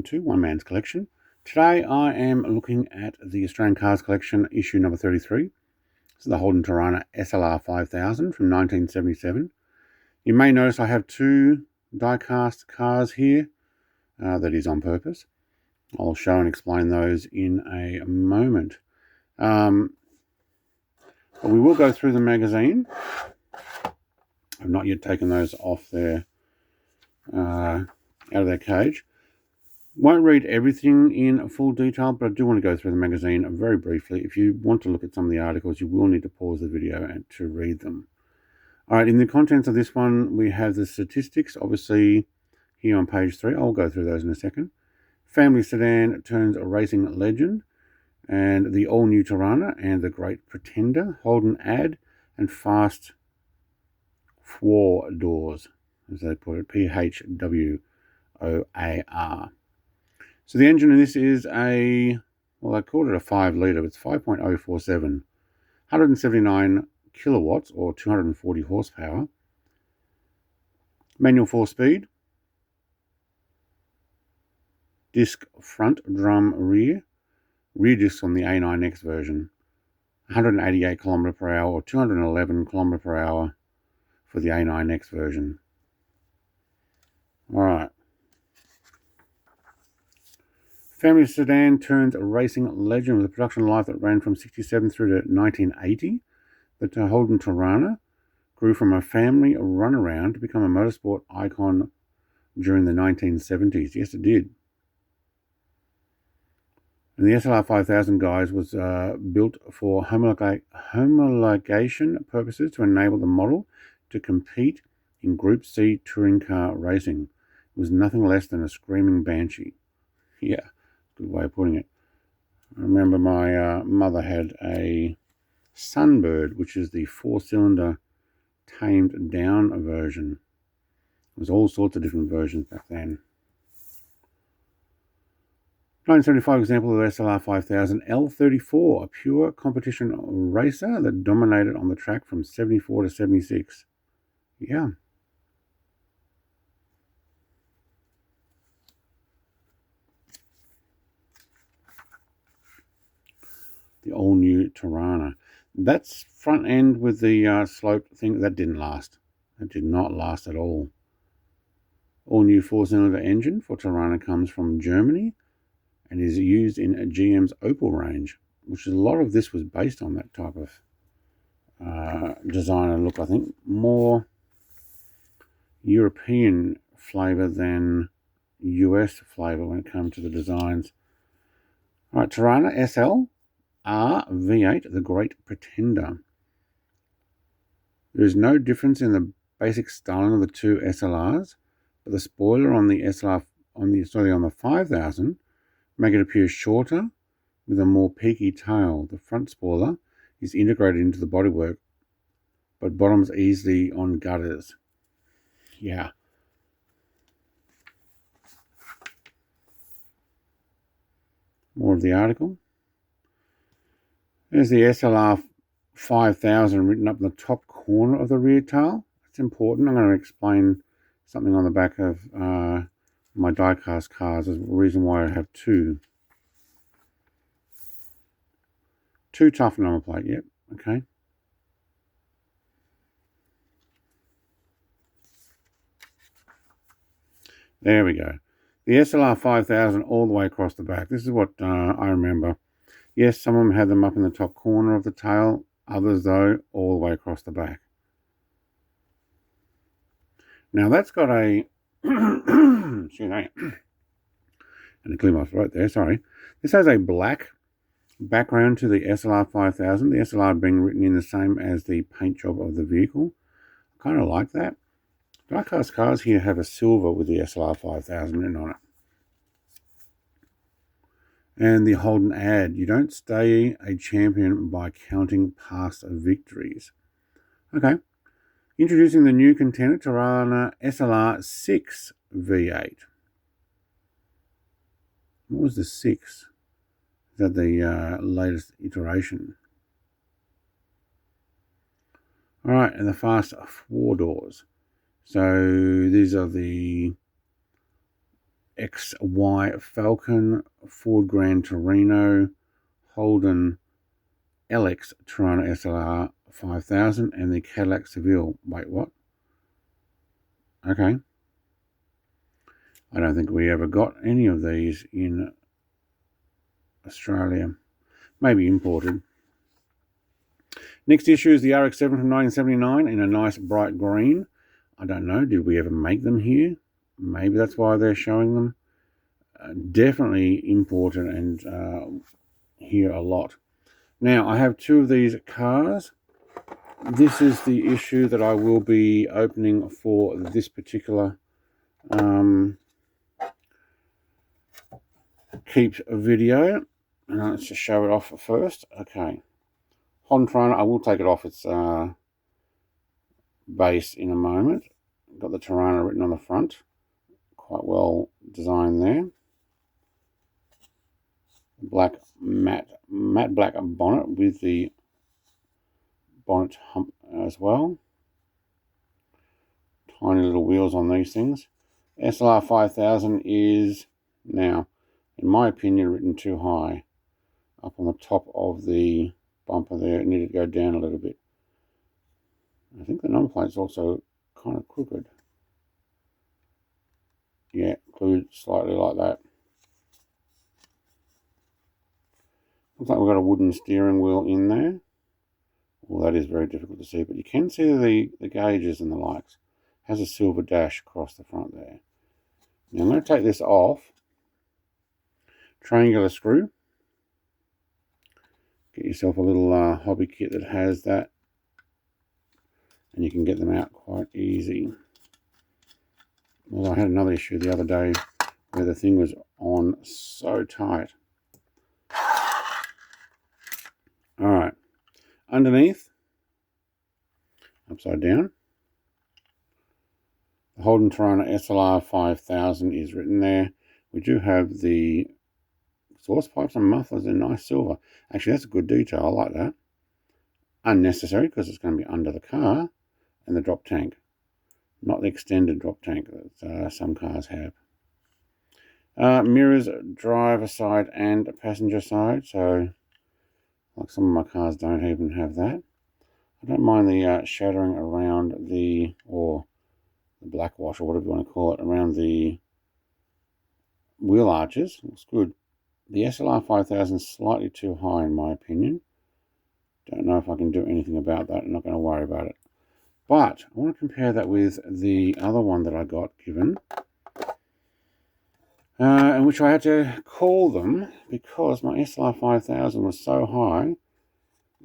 to One Man's Collection. Today I am looking at the Australian Cars Collection issue number 33. This is the Holden Torana SLR 5000 from 1977. You may notice I have two die-cast cars here. That is on purpose. I'll show and explain those in a moment. But we will go through the magazine. I've not yet taken those off their out of their cage. Won't read everything in full detail, but I do want to go through the magazine very briefly. If you want to look at some of the articles, you will need to pause the video and to read them. All right, in the contents of this one, we have the statistics, obviously here on page 3. I'll go through those in a second. Family sedan turns a racing legend, and the all-new Torana and the Great Pretender, Holden ad, and fast 4 doors, as they put it, PHWOAR. So the engine in this is I called it a 5-litre. It's 5.047, 179 kilowatts or 240 horsepower. Manual 4-speed. Disc front, drum rear. Rear discs on the A9X version. 188 km per hour or 211 km per hour for the A9X version. All right. Family sedan turns a racing legend with a production life that ran from 67 through to 1980. The Holden Torana grew from a family runaround to become a motorsport icon during the 1970s. Yes, it did. And the SLR 5000, guys, was built for homologation purposes to enable the model to compete in Group C touring car racing. It was nothing less than a screaming banshee. Yeah. Good way of putting it. I remember my mother had a Sunbird, which is the 4-cylinder tamed down version. There was all sorts of different versions back then. 1975 example of the SLR 5000 L34, a pure competition racer that dominated on the track from 74 to 76. Yeah. The all-new Torana. That's front end with the slope thing. That didn't last. That did not last at all. All-new 4-cylinder engine for Torana comes from Germany and is used in GM's Opel range, which is a lot of this was based on that type of design and look. I think more European flavour than US flavour when it comes to the designs. All right, Torana SL V8, the Great Pretender. There is no difference in the basic styling of the two SLRs, but the spoiler on the on the 5000 make it appear shorter with a more peaky tail. The front spoiler is integrated into the bodywork, but bottoms easily on gutters. Yeah. More of the article. There's the SLR 5000 written up in the top corner of the rear tail. That's important. I'm going to explain something on the back of my die-cast cars. There's a reason why I have two. Two tough number plate, yep, okay. There we go. The SLR 5000 all the way across the back. This is what I remember. Yes, some of them had them up in the top corner of the tail. Others, though, all the way across the back. Now, that's got a... excuse me. And to clear my throat there, sorry. This has a black background to the SLR 5000. The SLR being written in the same as the paint job of the vehicle. I kind of like that. Die-cast cars here have a silver with the SLR 5000 written on it. And the Holden ad, you don't stay a champion by counting past victories. Okay. Introducing the new contender, Torana SLR 6 V8. What was the 6? Is that the latest iteration? All right, and the fast 4 doors. So these are the XY Falcon, Ford Gran Torino, Holden Torana SLR 5000, and the Cadillac Seville. Wait, what? Okay. I don't think we ever got any of these in Australia. Maybe imported. Next issue is the RX-7 from 1979 in a nice bright green. I don't know, did we ever make them here? Maybe that's why they're showing them. Definitely imported and here a lot. Now, I have two of these cars. This is the issue that I will be opening for this particular Keeps video. And let's just show it off first. Okay. Holden Torana, I will take it off its base in a moment. Got the Torana written on the front. Quite well designed there. Black matte black bonnet with the bonnet hump as well. Tiny little wheels on these things. SLR 5000 is now, in my opinion, written too high. Up on the top of the bumper there, it needed to go down a little bit. I think the number plate's also kind of crooked. Yeah, glued slightly like that. Looks like we've got a wooden steering wheel in there. Well, that is very difficult to see, but you can see the gauges and the likes. It has a silver dash across the front there. Now I'm going to take this off. Triangular screw. Get yourself a little hobby kit that has that, and you can get them out quite easy. Well, I had another issue the other day where the thing was on so tight. Alright, underneath, upside down, the Holden Torana SLR 5000 is written there. We do have the exhaust pipes and mufflers in nice silver. Actually, that's a good detail. I like that. Unnecessary because it's going to be under the car, and the drop tank. Not the extended drop tank that some cars have. Mirrors, driver side and passenger side. So, like some of my cars don't even have that. I don't mind the shattering around or the black wash, or whatever you want to call it, around the wheel arches. Looks good. The SLR 5000 is slightly too high in my opinion. Don't know if I can do anything about that. I'm not going to worry about it. But I want to compare that with the other one that I got given, in which I had to call them because my SLR 5000 was so high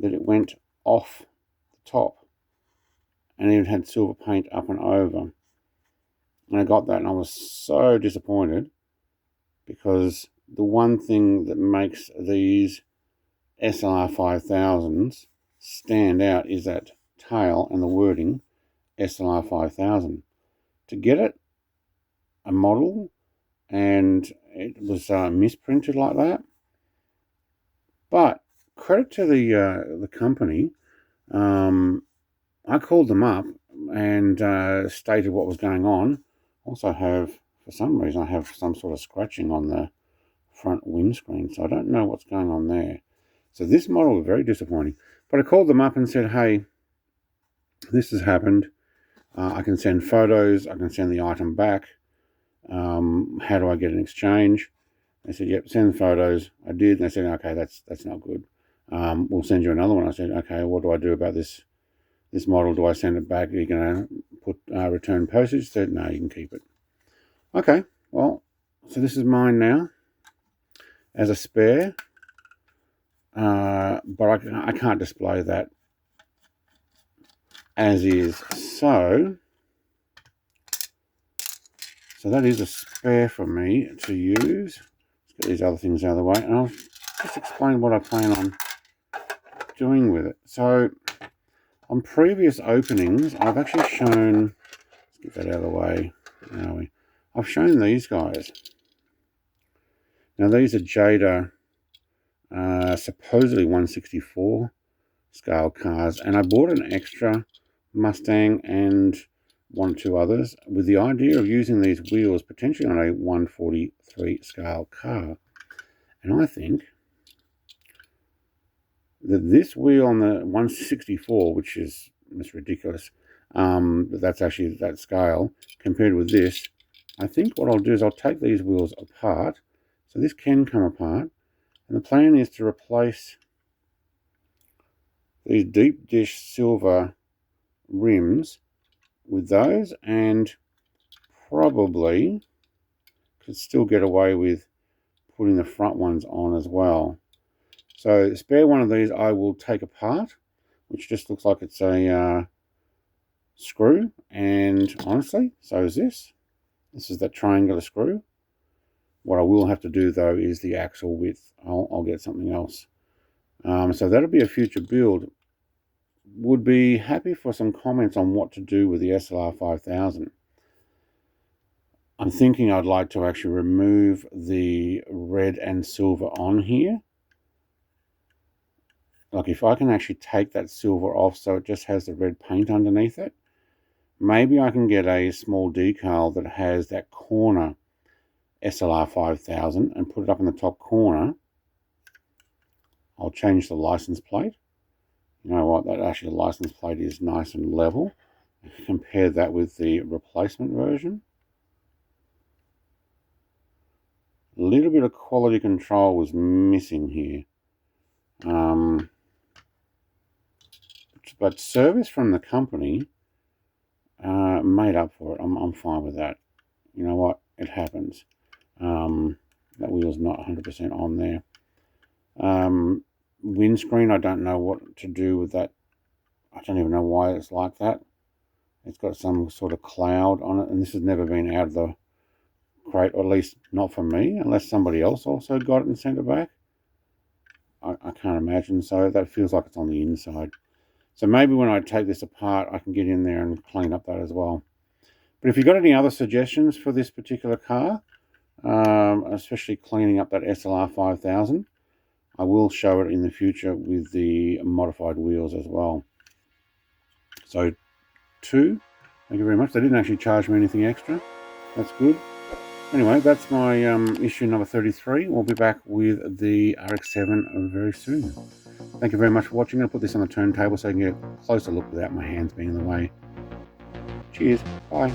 that it went off the top, and it had silver paint up and over. And I got that, and I was so disappointed because the one thing that makes these SLR 5000s stand out is that tail and the wording SLR 5000. To get it a model and it was misprinted like that, but credit to the company. I called them up and stated what was going on. Also have, for some reason, I have some sort of scratching on the front windscreen, so I don't know what's going on there. So this model was very disappointing. But I called them up and said, hey, this has happened. I can send photos. I can send the item back. How do I get an exchange? They said, yep, send photos. I did. And they said, okay, that's not good. We'll send you another one. I said, okay, what do I do about this model? Do I send it back? Are you going to put return postage? They said, no, you can keep it. Okay, well, so this is mine now as a spare. But I can't display that as is. So that is a spare for me to use. Let's get these other things out of the way, and I'll just explain what I plan on doing with it. So on previous openings, I've actually shown, let's get that out of the way. I've shown these guys. Now these are Jada supposedly 164 scale cars, and I bought an extra Mustang and one or two others, with the idea of using these wheels potentially on a 143 scale car. And I think that this wheel on the 164, which is ridiculous, but that's actually that scale, compared with this, I think what I'll do is I'll take these wheels apart. So this can come apart. And the plan is to replace these deep dish silver rims with those, and probably could still get away with putting the front ones on as well. So the spare one of these I will take apart, which just looks like it's a screw, and honestly, so is this. This is that triangular screw. What I will have to do though is the axle width. I'll get something else. So that'll be a future build. Would be happy for some comments on what to do with the SLR 5000. I'm thinking I'd like to actually remove the red and silver on here. Like if I can actually take that silver off so it just has the red paint underneath it, maybe I can get a small decal that has that corner SLR 5000 and put it up in the top corner. I'll change the license plate. You know what, that actually the license plate is nice and level. Compare that with the replacement version. A little bit of quality control was missing here. But service from the company made up for it. I'm fine with that. You know what? It happens. That wheel's not 100% on there. Windscreen, I don't know what to do with that. I don't even know why it's like that. It's got some sort of cloud on it, and this has never been out of the crate, or at least not for me, unless somebody else also got it and sent it back. I can't imagine, so that feels like it's on the inside. So maybe when I take this apart, I can get in there and clean up that as well. But if you've got any other suggestions for this particular car, especially cleaning up that SLR 5000, I will show it in the future with the modified wheels as well. So 2, thank you very much. They didn't actually charge me anything extra. That's good. Anyway, that's my issue number 33. We'll be back with the RX-7 very soon. Thank you very much for watching. I'll put this on the turntable so I can get a closer look without my hands being in the way. Cheers. Bye.